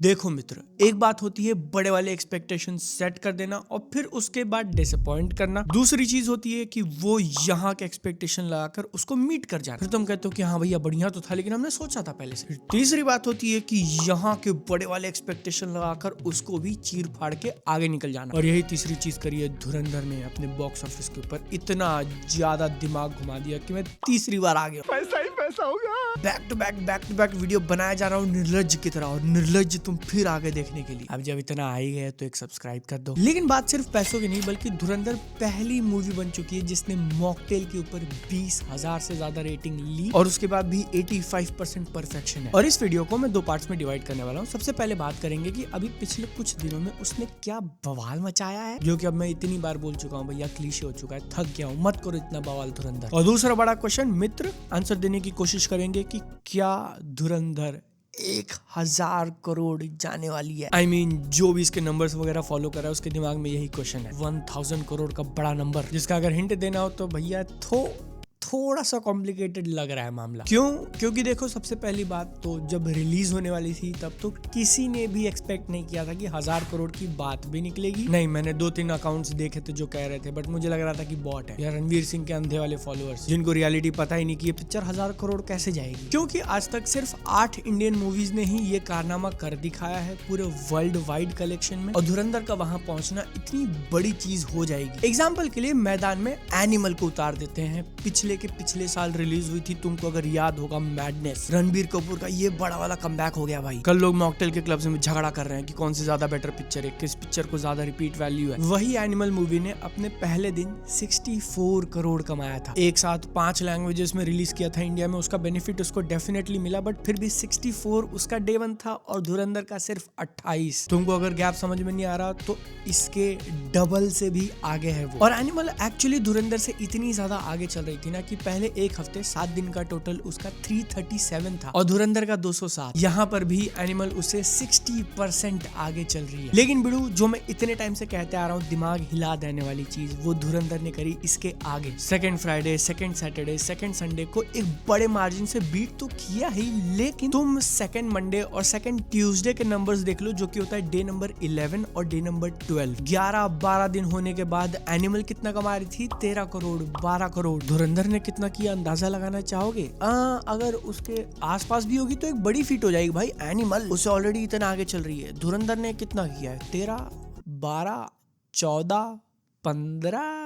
देखो मित्र, एक बात होती है बड़े वाले एक्सपेक्टेशन सेट कर देना और फिर उसके बाद डिसअपॉइंट करना। दूसरी चीज होती है कि वो यहाँ के एक्सपेक्टेशन लगाकर उसको मीट कर जाना, फिर तुम कहते हो कि हाँ भैया बढ़िया तो था लेकिन हमने सोचा था पहले से। तीसरी बात होती है कि यहाँ के बड़े वाले एक्सपेक्टेशन लगाकर उसको भी चीर फाड़ के आगे निकल जाना। और यही तीसरी चीज करी है धुरंधर ने अपने बॉक्स ऑफिस के ऊपर। इतना ज्यादा दिमाग घुमा दिया कि मैं तीसरी बार आ गया। पैसा ही पैसा होगा। बैक टू बैक वीडियो बनाया जा रहा हूँ निर्लज्ज की तरह, और निर्लज्ज तुम फिर आगे देखने के लिए। अब जब इतना आ ही गए तो एक सब्सक्राइब कर दो। लेकिन बात सिर्फ पैसों की नहीं, बल्कि धुरंधर पहली मूवी बन चुकी है जिसने मॉकटेल के ऊपर 20,000 से ज्यादा रेटिंग ली और उसके बाद भी 85% परफेक्शन है। और इस वीडियो को मैं दो पार्ट्स में डिवाइड करने वाला हूँ। सबसे पहले बात करेंगे कि अभी पिछले कुछ दिनों में उसने क्या बवाल मचाया है, जो कि अब मैं इतनी बार बोल चुका हूँ भैया, क्लीशे हो चुका है, थक गया हूँ, मत करो इतना बवाल धुरंधर। और दूसरा बड़ा क्वेश्चन मित्र, आंसर देने की कोशिश करेंगे कि क्या धुरंधर 1,000 करोड़ जाने वाली है। I mean, जो भी इसके नंबर्स वगैरह फॉलो कर रहा है उसके दिमाग में यही क्वेश्चन है। 1,000 करोड़ का बड़ा नंबर, जिसका अगर हिंट देना हो तो भैया थोड़ा सा कॉम्प्लिकेटेड लग रहा है मामला। क्यों? क्योंकि देखो, सबसे पहली बात तो जब रिलीज होने वाली थी तब तो किसी ने भी एक्सपेक्ट नहीं किया था कि 1,000 करोड़ की बात भी निकलेगी। नहीं, मैंने 2-3 अकाउंट्स देखे थे जो कह रहे थे, बट मुझे लग रहा था कि बॉट है या रणवीर सिंह के अंधे वाले फॉलोअर्स, जिनको रियलिटी पता ही नहीं कि ये पिक्चर 1,000 करोड़ कैसे जाएगी। क्योंकि आज तक सिर्फ 8 इंडियन मूवीज ने ही ये कारनामा कर दिखाया है पूरे वर्ल्ड वाइड कलेक्शन में, और धुरंधर का वहां पहुंचना इतनी बड़ी चीज हो जाएगी। एग्जाम्पल के लिए मैदान में एनिमल को उतार देते हैं। पिछले साल रिलीज हुई थी, तुमको अगर याद होगा, मैडनेस, रणबीर कपूर का ये बड़ा वाला कमबैक हो गया भाई। कल लोग मॉकटेल के क्लब्स में झगड़ा कर रहे हैं कि कौन सी ज्यादा बेटर पिक्चर है, किस पिक्चर को ज्यादा रिपीट वैल्यू है। वही एनिमल मूवी ने अपने पहले दिन 64 करोड़ कमाया था। एक साथ 5 लैंग्वेजेस में रिलीज किया था इंडिया में, उसका बेनिफिट उसको डेफिनेटली मिला, बट फिर भी 64 उसका डे 1 था और धुरंधर का सिर्फ 28। तुमको अगर गैप समझ में नहीं आ रहा तो इसके डबल से भी आगे है वो। और एनिमल एक्चुअली धुरंधर से इतनी ज्यादा आगे चल रही थी ना कि पहले एक हफ्ते 7 दिन का टोटल उसका 337 था और धुरंधर का 207। यहाँ पर भी एनिमल उससे 60% आगे चल रही है। लेकिन बिड़ू, जो मैं इतने टाइम से कहते आ रहा हूँ दिमाग हिला देने वाली चीज, वो धुरंधर ने करी इसके आगे। Second Friday, second Saturday, second Sunday को एक बड़े मार्जिन से बीट तो किया ही, लेकिन तुम सेकंड मंडे और सेकंड ट्यूसडे के नंबर्स देख लो, जो कि होता है डे नंबर 11 और डे नंबर 12। 11-12 दिन होने के बाद एनिमल कितना कमा रही थी? 13 करोड़, 12 करोड़। धुरंधर ने कितना किया अंदाजा लगाना चाहोगे? अगर उसके आसपास भी होगी तो एक बड़ी फीट हो जाएगी भाई। एनिमल उससे ऑलरेडी इतना आगे चल रही है। धुरंधर ने कितना किया है? 13, 12, 14, 15,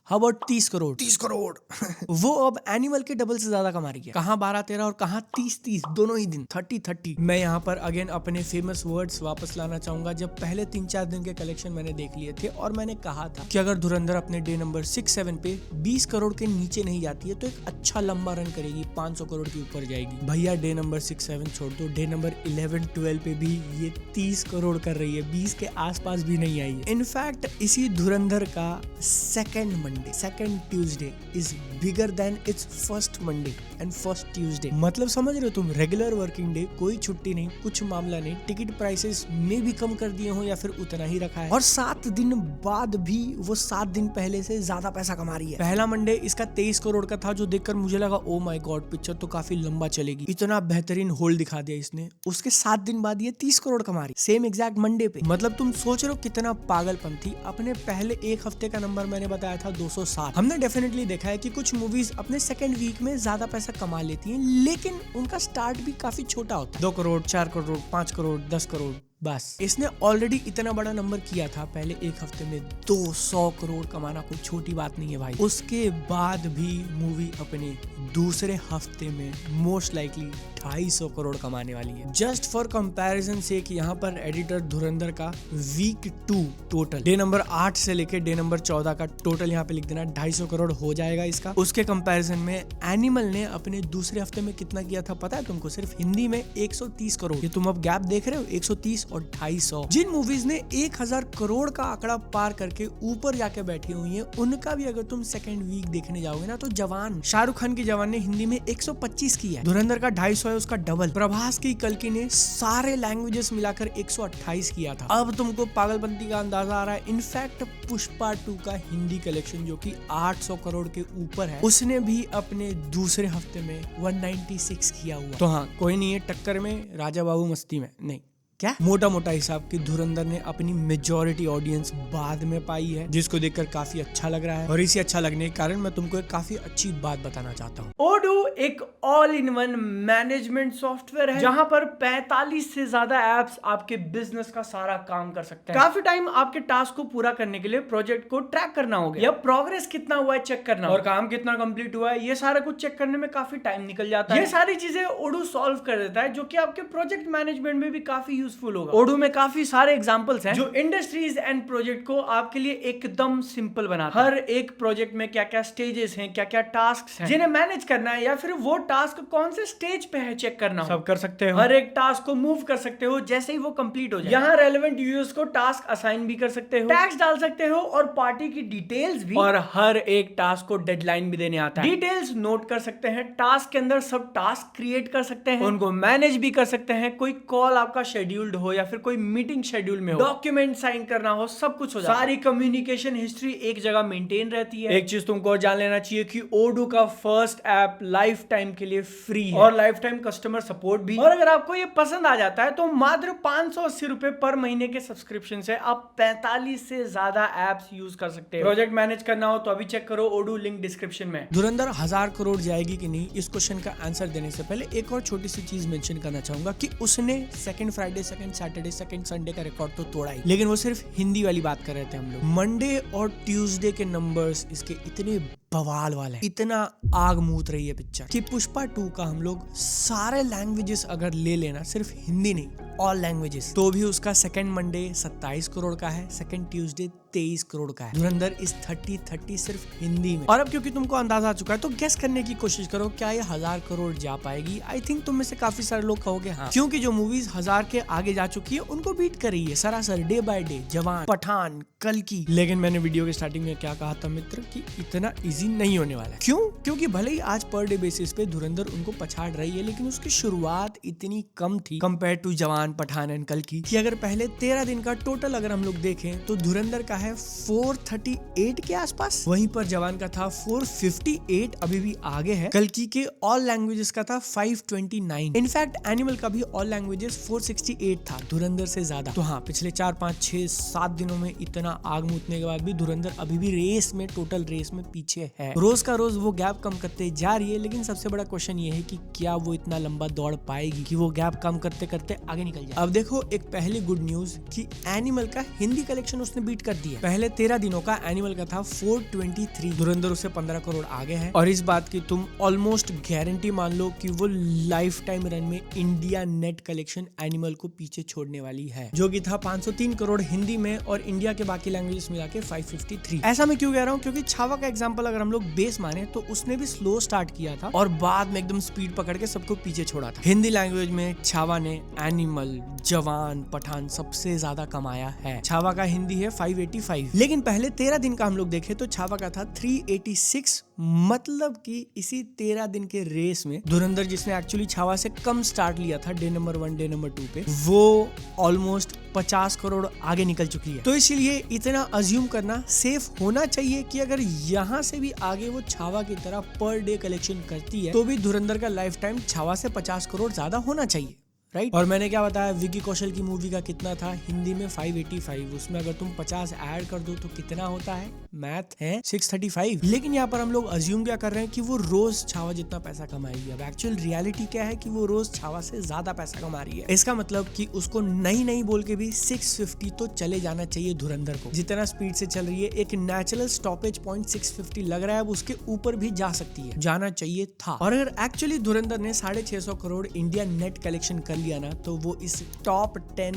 हाउ अबाउट 30 करोड़। 30 करोड़ वो अब एनिमल के डबल से ज्यादा कमा रही है। कहाँ 12-13 और कहाँ 30-30, दोनों ही दिन 30-30। मैं यहाँ पर अगेन अपने फेमस वर्ड्स वापस लाना चाहूंगा। जब पहले 3-4 दिन के कलेक्शन मैंने देख लिए थे और मैंने कहा था कि अगर धुरंधर अपने डे नंबर 6-7 पे 20 करोड़ के नीचे नहीं जाती है तो एक अच्छा लंबा रन करेगी, 500 करोड़ के ऊपर जाएगी। भैया डे नंबर 6-7 छोड़ दो, डे नंबर 11-12 पे भी ये 30 करोड़ कर रही है, 20 के आसपास भी नहीं आई है। इनफैक्ट इसी धुरंधर का second Tuesday is bigger than it's first Monday and first Tuesday. मतलब समझ रहे हो तुम, रेगुलर वर्किंग डे, कोई छुट्टी नहीं, कुछ मामला नहीं, टिकट प्राइसेस में भी कम कर दिए हो या फिर उतना ही रखा है, और 7 दिन बाद भी वो 7 दिन पहले से ज्यादा पैसा कमा रही है। पहला मंडे इसका 23 करोड़ का था, जो देखकर मुझे लगा ओ माय गॉड, पिक्चर तो काफी लंबा चलेगी, इतना बेहतरीन होल्ड दिखा दिया इसने। उसके 7 दिन बाद ये 30 करोड़ कमा रही, सेम एग्जैक्ट मंडे पे। मतलब तुम सोच रहे हो कितना पागलपन थी। अपने पहले एक हफ्ते का नंबर मैंने बताया था 207। हमने डेफिनेटली देखा है कि कुछ मूवीज अपने सेकंड वीक में ज्यादा पैसा कमा लेती हैं, लेकिन उनका स्टार्ट भी काफी छोटा होता है। 2 करोड़, 4 करोड़, 5 करोड़, 10 करोड़, बस। इसने ऑलरेडी इतना बड़ा नंबर किया था पहले एक हफ्ते में। 200 करोड़ कमाना कोई छोटी बात नहीं है भाई। उसके बाद भी मूवी अपने दूसरे हफ्ते में मोस्ट लाइकली 250 करोड़ कमाने वाली है। जस्ट फॉर कंपैरिजन से कि यहाँ पर एडिटर धुरंधर का वीक 2 टोटल, डे नंबर 8 से लेके डे नंबर 14 का टोटल यहाँ पे लिख देना, 250 करोड़ हो जाएगा इसका। उसके कंपैरिजन में एनिमल ने अपने दूसरे हफ्ते में कितना किया था पता है तुमको? सिर्फ हिंदी में 130 करोड़। ये तुम अब गैप देख रहे हो, 130 और 250। जिन मूवीज ने 1000 करोड़ का आंकड़ा पार करके ऊपर जाके बैठी हुई है, उनका भी अगर तुम सेकंड वीक देखने जाओगे ना तो जवान, शाहरुख खान की जवान ने हिंदी में 125 किया है, धुरंधर का 250 है, उसका डबल। प्रभास की कल्कि ने सारे लैंग्वेजेस मिलाकर 128 किया था। अब तुमको पागलपंती का अंदाजा आ रहा है। इनफैक्ट पुष्पा 2 का हिंदी कलेक्शन जो कि 800 करोड़ के ऊपर है, उसने भी अपने दूसरे हफ्ते में 196 किया हुआ। तो हाँ, कोई नहीं है टक्कर में राजा बाबू मस्ती में नहीं, क्या मोटा मोटा हिसाब की धुरंधर ने अपनी मेजॉरिटी ऑडियंस बाद में पाई है, जिसको देखकर काफी अच्छा लग रहा है। और इसी अच्छा लगने के कारण मैं तुमको एक काफी अच्छी बात बताना चाहता हूँ। ओडू एक all in one management software है, जहां पर 45 से ज्यादा एप्स आपके बिजनेस का सारा काम कर सकते हैं। काफी टाइम आपके टास्क को पूरा करने के लिए प्रोजेक्ट को ट्रैक करना होगा, या प्रोग्रेस कितना हुआ है चेक करना, और काम कितना कंप्लीट हुआ है, ये सारा कुछ चेक करने में काफी टाइम निकल जाता है। ये सारी चीजें ओडू सॉल्व कर देता है, जो कि आपके प्रोजेक्ट मैनेजमेंट में भी काफी यूजफुल होगा। ओडू में काफी सारे एग्जांपल्स हैं जो इंडस्ट्रीज एंड प्रोजेक्ट को आपके लिए एकदम सिंपल बनाता है। हर एक प्रोजेक्ट में क्या क्या स्टेजेस हैं, क्या क्या टास्क हैं जिन्हें मैनेज करना है, या फिर वो टास्क कौन से स्टेज पे है चेक करना, सब कर सकते हो। हर एक टास्क को मूव कर सकते हो जैसे ही वो कंप्लीट हो जाए। यहाँ रेलेवेंट यूजर्स को टास्क असाइन भी कर सकते हो, टैग्स डाल सकते हो, और पार्टी की डिटेल्स भी, और हर एक टास्क को डेडलाइन भी देने आता है। डिटेल्स नोट कर सकते हैं, टास्क के अंदर सब टास्क क्रिएट कर सकते हैं, उनको मैनेज भी कर सकते हैं। कोई कॉल आपका शेड्यूल्ड हो या फिर कोई मीटिंग शेड्यूल में हो, डॉक्यूमेंट साइन करना हो, सब कुछ हो जाता है। सारी कम्युनिकेशन हिस्ट्री एक जगह मेंटेन रहती है। एक चीज तुमको जान लेना चाहिए कि ओडू का फर्स्ट ऐप लाइफ टाइम के लिए फ्री है, और लाइफ टाइम कस्टमर सपोर्ट भी। और अगर आपको ये पसंद आ जाता है तो मात्र 580 रुपए पर महीने के सब्सक्रिप्शन से आप 45 से ज्यादा एप्स यूज कर सकते हैं। प्रोजेक्ट मैनेज करना हो तो अभी चेक करो ओडू, लिंक डिस्क्रिप्शन में। धुरंधर 1000 करोड़ जाएगी कि नहीं, इस क्वेश्चन का आंसर देने से पहले एक और छोटी सी चीज मेंशन करना चाहूंगा कि उसने second Friday, second Saturday, second Sunday का रिकॉर्ड तो तोड़ा ही, लेकिन वो सिर्फ हिंदी वाली बात कर रहे थे हम लोग। मंडे और ट्यूसडे के नंबर्स इसके इतने बवाल वाले, इतना आग मूत रही है पिक्चर कि पुष्पा 2 का हम लोग सारे लैंग्वेजेस अगर ले लेना, सिर्फ हिंदी नहीं ऑल लैंग्वेजेस, तो भी उसका सेकंड मंडे 27 करोड़ का है, सेकंड ट्यूसडे 23 करोड़ का है। धुरंधर इस 30 सिर्फ हिंदी में। और अब क्योंकि तुमको अंदाजा आ चुका है तो गेस करने की कोशिश करो, क्या ये 1000 करोड़ जा पाएगी? आई थिंक तुम में से काफी सारे लोग कहोगे हाँ, क्योंकि जो मूवीज 1000 के आगे जा चुकी है उनको बीट कर रही है सरासर डे बाय डे, जवान, पठान, कल की। लेकिन मैंने वीडियो के स्टार्टिंग में क्या कहा था मित्र, कि इतना इजी नहीं होने वाला है। क्यों? क्योंकि भले ही आज पर डे बेसिस पे धुरंधर उनको पछाड़ रही है, लेकिन उसकी शुरुआत इतनी कम थी कंपेयर टू जवान, पठान एंड कल की, कि अगर पहले 13 दिन का टोटल अगर हम लोग देखें तो धुरंधर का है 438 के आसपास, वहीं पर जवान का था 458, अभी भी आगे है। कल की ऑल लैंग्वेजेस का था 529, इनफैक्ट एनिमल का भी ऑल लैंग्वेजेस 468 था, धुरंधर से ज्यादा। तो हाँ, पिछले 4, 5, 6, 7 दिनों में इतना आग मूतने के बाद भी धुरंधर अभी भी रेस में, टोटल रेस में पीछे है। रोज का रोज वो गैप कम करते जा रही है, लेकिन सबसे बड़ा क्वेश्चन ये है कि क्या वो इतना लंबा दौड़ पाएगी कि वो गैप कम करते करते आगे निकल जाए। अब देखो, एक पहली गुड न्यूज कि एनिमल का हिंदी कलेक्शन उसने बीट कर दिया। पहले 13 दिनों का एनिमल का था 423, धुरंधर उससे 15 करोड़ आगे है। और इस बात की तुम ऑलमोस्ट गारंटी मान लो कि वो लाइफ टाइम रन में इंडिया नेट कलेक्शन एनिमल को पीछे छोड़ने वाली है, जो कि था 503 करोड़ हिंदी में, और इंडिया के बाकी लैंग्वेजेस मिला के 553। ऐसा मैं क्यों कह रहा हूँ? क्योंकि छावा का एग्जांपल अगर हम लोग बेस माने तो उसने भी स्लो स्टार्ट किया था और बाद में एकदम स्पीड पकड़ के सबको पीछे छोड़ा था। हिंदी लैंग्वेज में छावा ने एनिमल, जवान, पठान सबसे ज्यादा कमाया है। छावा का हिंदी है 585, लेकिन पहले 13 दिन का हम लोग देखे तो छावा का था 386। मतलब कि इसी 13 दिन के रेस में धुरंधर, जिसने एक्चुअली छावा से कम स्टार्ट लिया था डे नंबर 1, डे नंबर 2 पे, वो ऑलमोस्ट 50 करोड़ आगे निकल चुकी है। तो इसीलिए इतना अज्यूम करना सेफ होना चाहिए कि अगर यहाँ से भी आगे वो छावा की तरह पर डे कलेक्शन करती है तो भी धुरंधर का लाइफ टाइम छावा से 50 करोड़ ज्यादा होना चाहिए, राइट? और मैंने क्या बताया, विकी कौशल की मूवी का कितना था हिंदी में 585, उसमें अगर तुम 50 ऐड कर दो तो कितना होता है? मैथ है 635। लेकिन यहाँ पर हम लोग अज्यूम क्या कर रहे हैं कि वो रोज छावा जितना पैसा कमाएगी। अब एक्चुअल रियलिटी क्या है कि वो रोज छावा से ज्यादा पैसा कमा रही है। इसका मतलब कि उसको नहीं बोल के भी 650 तो चले जाना चाहिए धुरंधर को। जितना स्पीड से चल रही है, एक नेचुरल स्टॉपेज पॉइंट 650 लग रहा है, अब उसके ऊपर भी जा सकती है, जाना चाहिए था। और अगर एक्चुअली धुरंधर ने 650 करोड़ इंडिया नेट कलेक्शन कर लिया ना, तो वो इस टॉप 10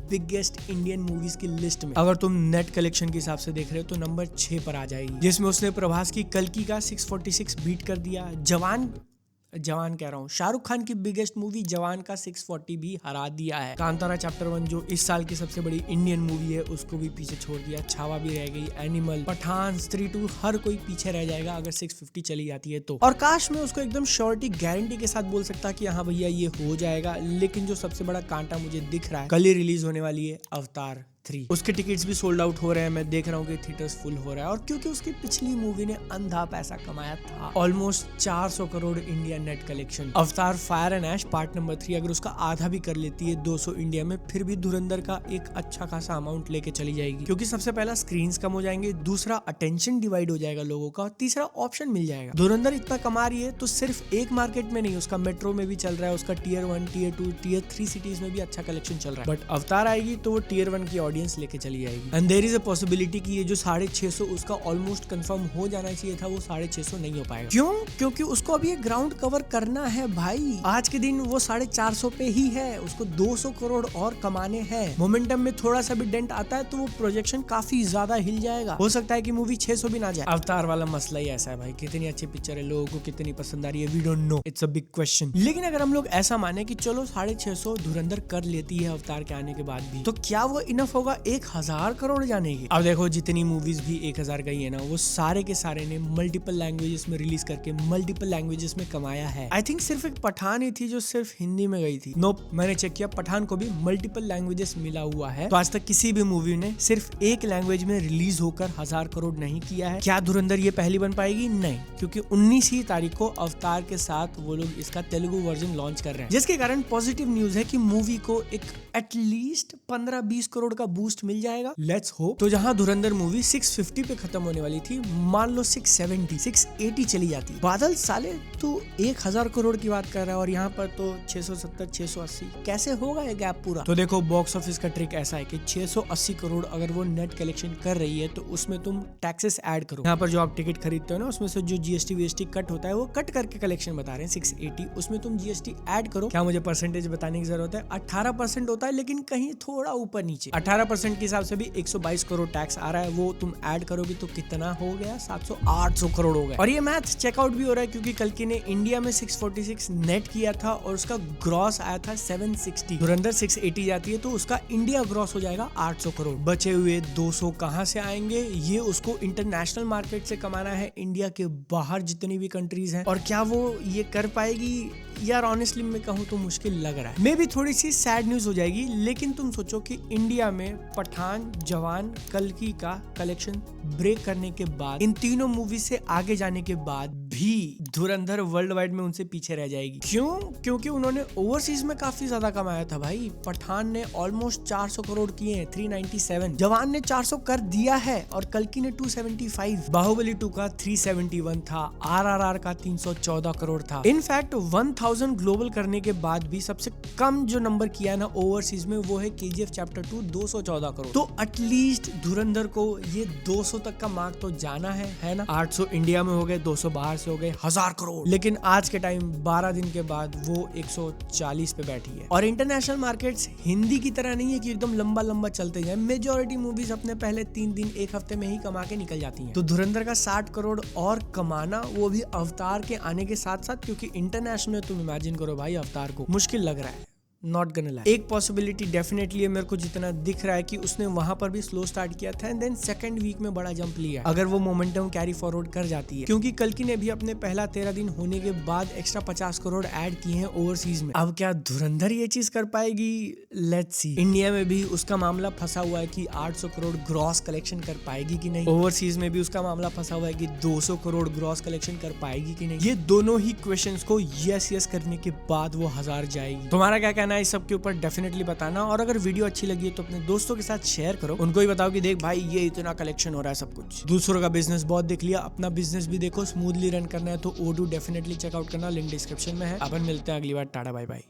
बिगेस्ट इंडियन मूवीज की लिस्ट में, अगर तुम नेट कलेक्शन के हिसाब से देख रहे हो, तो नंबर 6 पर आ जाएगी, जिसमें उसने प्रभास की कल्कि का 646 बीट कर दिया। जवान कह रहा हूँ, शाहरुख खान की बिगेस्ट मूवी जवान का 640 भी हरा दिया है। कांतारा चैप्टर 1 जो इस साल की सबसे बड़ी इंडियन मूवी है, उसको भी पीछे छोड़ दिया। छावा भी रह गई, एनिमल, पठान, स्त्री 2, हर कोई पीछे रह जाएगा अगर 650 चली जाती है तो। और काश मैं उसको एकदम श्योरिटी, गारंटी के साथ बोल सकता कि हाँ भैया ये हो जाएगा, लेकिन जो सबसे बड़ा कांटा मुझे दिख रहा है, कल ही रिलीज होने वाली है अवतार 3। उसके टिकट्स भी सोल्ड आउट हो रहे हैं, मैं देख रहा हूँ कि थिएटर्स फुल हो रहा है। और क्योंकि उसकी पिछली मूवी ने अंधा पैसा कमाया था, almost 400 crore India net collection. Avatar Fire and Ash part number 3 अगर उसका आधा भी कर लेती है 200 इंडिया में, फिर भी धुरंधर का एक अच्छा खासा अमाउंट लेके चली जाएगी। क्योंकि सबसे पहला स्क्रीन्स कम हो जाएंगे, दूसरा अटेंशन डिवाइड हो जाएगा लोगों का, तीसरा ऑप्शन मिल जाएगा। धुरंधर इतना कमा रही है तो सिर्फ एक मार्केट में नहीं, उसका मेट्रो में भी चल रहा है, उसका टियर 1, टियर 2, टियर 3 सिटीज में भी अच्छा कलेक्शन चल रहा है। बट अवतार आएगी तो वो टियर 1 की ऑडियंस लेके चली जाएगी। And there is a possibility कि ये जो 650 उसका ऑलमोस्ट कंफर्म हो जाना चाहिए था, वो 650 नहीं हो पाएगा। क्यों? क्योंकि उसको अभी ग्राउंड कवर करना है भाई। आज के दिन वो 450 पे ही है, उसको 200 करोड़ और कमाने हैं। मोमेंटम में थोड़ा सा भी डेंट आता है तो वो प्रोजेक्शन काफी ज्यादा हिल जाएगा। हो सकता है कि मूवी 600 भी ना जाए। अवतार वाला मसला ही ऐसा है भाई, कितनी अच्छी पिक्चर है, लोगों को कितनी पसंद आ रही है, we don't know, it's a big question. लेकिन अगर हम लोग ऐसा माने कि चलो 650 धुरंधर कर लेती है अवतार के आने के बाद भी, तो क्या वो इनफ होगा 1000 करोड़ जाने की? अब देखो जितनी मूवीज भी 1000 गई है ना, वो सारे के सारे ने मल्टीपल लैंग्वेजेस में रिलीज करके मल्टीपल लैंग्वेजेस में कमाया है। आई थिंक सिर्फ एक पठान ही थी जो सिर्फ हिंदी में गई थी। नोप, मैंने चेक किया, पठान को भी मल्टीपल लैंग्वेजेस मिला हुआ है। तो आज तक किसी भी मूवी ने सिर्फ एक लैंग्वेज में रिलीज होकर 1000 करोड़ नहीं किया है। क्या धुरंधर ये पहली बन पाएगी? नहीं, क्योंकि 19 ही तारीख को अवतार के साथ वो लोग इसका तेलुगु वर्जन लॉन्च कर रहे हैं, जिसके कारण पॉजिटिव न्यूज है कि मूवी को एक एटलीस्ट 15-20 करोड़ का बूस्ट मिल जाएगा। Let's hope. तो जहां धुरंधर मूवी 650 पे खत्म होने वाली थी, मान लो 670, 680 चली जाती। बादल साले तो 1000 करोड़ की बात कर रहा है और यहाँ पर तो 670, 680, कैसे होगा ये गैप पूरा? तो देखो बॉक्स ऑफिस का ट्रिक ऐसा है कि 680 करोड़ अगर वो नेट कलेक्शन कर रही है तो उसमें तुम टैक्सेस ऐड करो। यहाँ पर जो आप टिकट खरीदते हो ना, उसमें से जो जीएसटी वीएसटी कट होता है, वो कट करके कलेक्शन बता रहे हैं 680, उसमें तुम जीएसटी ऐड करो। क्या मुझे परसेंटेज बताने की जरूरत है? 18% होता है, लेकिन कहीं थोड़ा ऊपर नीचे। 18% के हिसाब से भी 122 करोड़ टैक्स आ रहा है, वो तुम ऐड करोगे तो कितना हो गया? 700-800 करोड़ हो गया। और ये मैथ चेकआउट भी हो रहा है क्योंकि कल्कि ने इंडिया में 646 नेट किया था और उसका ग्रॉस आया था 760। धुरंधर 680 जाती है तो उसका इंडिया ग्रॉस हो जाएगा 800 करोड़। बचे हुए 200 कहां से आएंगे? ये उसको इंटरनेशनल मार्केट से कमाना है, इंडिया के बाहर जितनी भी कंट्रीज हैं। और क्या वो ये कर पाएगी? यार ऑनेस्टली मैं कहूँ तो मुश्किल लग रहा है। मे भी थोड़ी सी सैड न्यूज हो जाएगी, लेकिन तुम सोचो कि इंडिया में पठान, जवान, कल्कि का कलेक्शन ब्रेक करने के बाद, इन तीनों मूवी से आगे जाने के बाद भी धुरंधर वर्ल्ड वाइड में उनसे पीछे रह जाएगी। क्यों? क्योंकि उन्होंने ओवरसीज में काफी ज्यादा कमाया था भाई। पठान ने ऑलमोस्ट 400 करोड़ किए हैं, 397। जवान ने 400 कर दिया है और कल्कि ने 275। बाहुबली 2 का 371 था, आरआरआर का 314 करोड़ था। इनफैक्ट 1000 ग्लोबल करने के बाद भी सबसे कम जो नंबर किया ना ओवरसीज में, वो है केजीएफ चैप्टर 2, 214 करोड़। तो एटलीस्ट धुरंधर को ये 200 तक का मार्क तो जाना है ना? 800 इंडिया में हो गए, 200 बाहर से हो गए, 1000 करोड़। लेकिन आज के टाइम 12 दिन के बाद वो 140 पे बैठी है। और इंटरनेशनल मार्केट्स हिंदी की तरह नहीं है कि एकदम लंबा लंबा चलते जाए। मेजॉरिटी मूवीज अपने पहले 3 दिन 1 हफ्ते में ही कमा के निकल जाती हैं। तो धुरंधर का 60 करोड़ और कमाना, वो भी अवतार के आने के साथ साथ, क्योंकि इंटरनेशनल तुम इमेजिन करो भाई, अवतार को मुश्किल लग रहा है। Not gonna lie। एक पॉसिबिलिटी डेफिनेटली है, मेरे को जितना दिख रहा है कि उसने वहां पर भी स्लो स्टार्ट किया था एंड देन सेकंड वीक में बड़ा जंप लिया। अगर वो मोमेंटम कैरी फॉरवर्ड कर जाती है, क्योंकि कल्कि ने भी अपने पहला 13 दिन होने के बाद एक्स्ट्रा 50 करोड़ ऐड किए हैं ओवरसीज में। अब क्या धुरंधर ये चीज कर पाएगी? Let's see. इंडिया में भी उसका मामला फंसा हुआ है कि 800 करोड़ ग्रॉस कलेक्शन कर पाएगी कि नहीं। ओवरसीज में भी उसका मामला फंसा हुआ है कि 200 करोड़ ग्रॉस कलेक्शन कर पाएगी कि नहीं। ये दोनों ही क्वेश्चंस को यस करने के बाद वो 1000 जाएगी। तुम्हारा क्या कहना है इस सब के ऊपर? डेफिनेटली बताना। और अगर वीडियो अच्छी लगी है तो अपने दोस्तों के साथ शेयर करो, उनको ही बताओ कि देख भाई ये इतना कलेक्शन हो रहा है सब कुछ। दूसरों का बिजनेस बहुत देख लिया, अपना बिजनेस भी देखो, स्मूथली रन करना है तो ओडू डेफिनेटली चेकआउट करना, लिंक डिस्क्रिप्शन में है। अपन मिलते हैं अगली बार, टाटा बाय बाय।